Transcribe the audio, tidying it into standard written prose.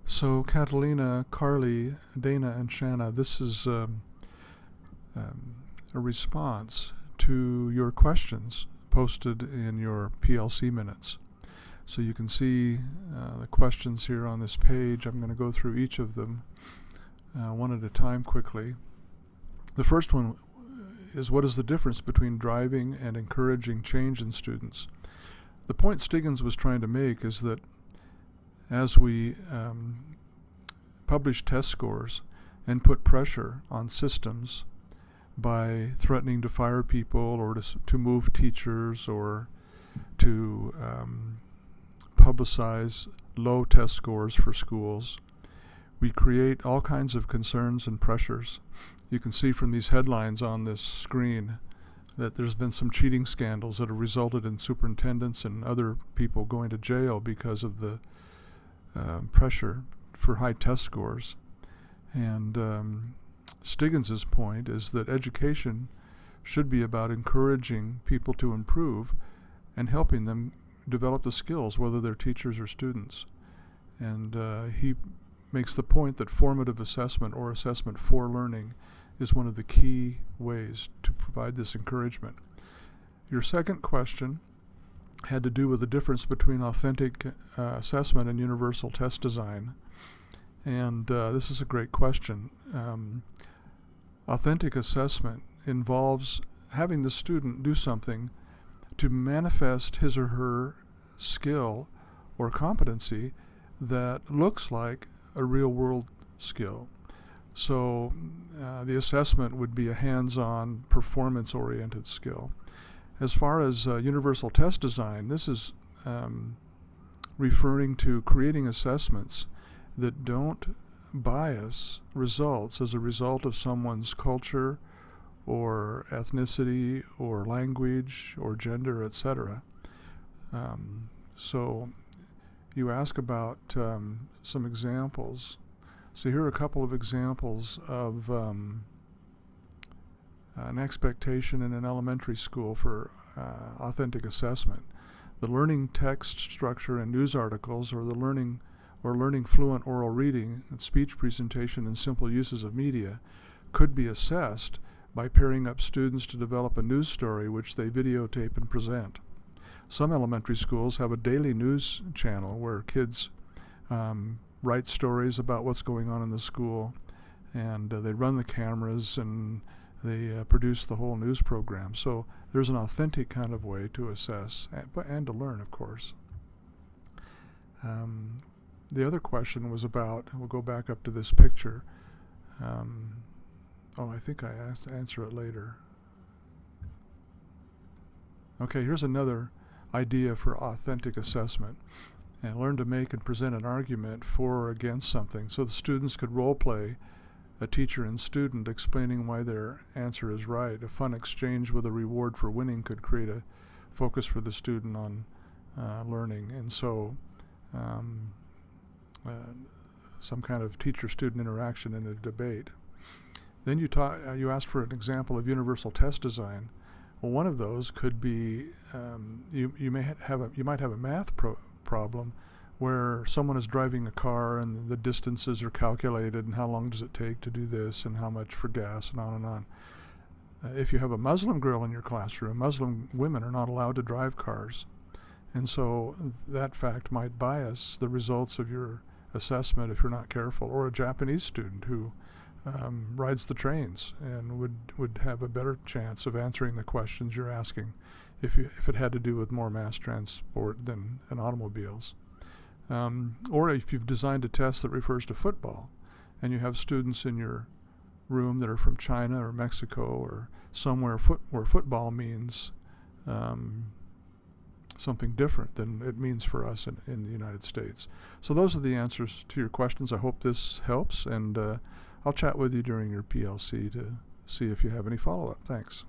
So Catalina, Carly, Dana, and Shanna, this is a response to your questions posted in your PLC minutes. So you can see the questions here on this page. I'm going to go through each of them one at a time quickly. The first one is, what is the difference between driving and encouraging change in students? The point Stiggins was trying to make is that as we publish test scores and put pressure on systems by threatening to fire people or to move teachers or to publicize low test scores for schools, we create all kinds of concerns and pressures. You can see from these headlines on this screen that there's been some cheating scandals that have resulted in superintendents and other people going to jail because of the pressure for high test scores. And Stiggins's point is that education should be about encouraging people to improve and helping them develop the skills, whether they're teachers or students. And he makes the point that formative assessment or assessment for learning is one of the key ways to provide this encouragement. Your second question had to do with the difference between authentic assessment and universal test design. And this is a great question. Authentic assessment involves having the student do something to manifest his or her skill or competency that looks like a real-world skill. So the assessment would be a hands-on, performance-oriented skill. As far as universal test design, this is referring to creating assessments that don't bias results as a result of someone's culture or ethnicity or language or gender, etc. So you ask about some examples. So here are a couple of examples of an expectation in an elementary school for authentic assessment. The learning text structure in news articles, or learning fluent oral reading and speech presentation and simple uses of media could be assessed by pairing up students to develop a news story which they videotape and present. Some elementary schools have a daily news channel where kids write stories about what's going on in the school, and they run the cameras and they produce the whole news program. So there's an authentic kind of way to assess and to learn, of course. The other question was about, we'll go back up to this picture. I think I answer it later. Okay, here's another idea for authentic assessment. And learn to make and present an argument for or against something. So the students could role play a teacher and student explaining why their answer is right. A fun exchange with a reward for winning could create a focus for the student on learning. And so some kind of teacher-student interaction in a debate. Then you asked for an example of universal test design. Well, one of those could be you might have a math problem where someone is driving a car and the distances are calculated and how long does it take to do this and how much for gas and on and on. If you have a Muslim girl in your classroom, Muslim women are not allowed to drive cars. And so that fact might bias the results of your assessment if you're not careful. Or a Japanese student who rides the trains and would have a better chance of answering the questions you're asking if it had to do with more mass transport than in automobiles. Or if you've designed a test that refers to football and you have students in your room that are from China or Mexico or somewhere where football means something different than it means for us in the United States. So those are the answers to your questions. I hope this helps, and I'll chat with you during your PLC to see if you have any follow-up. Thanks.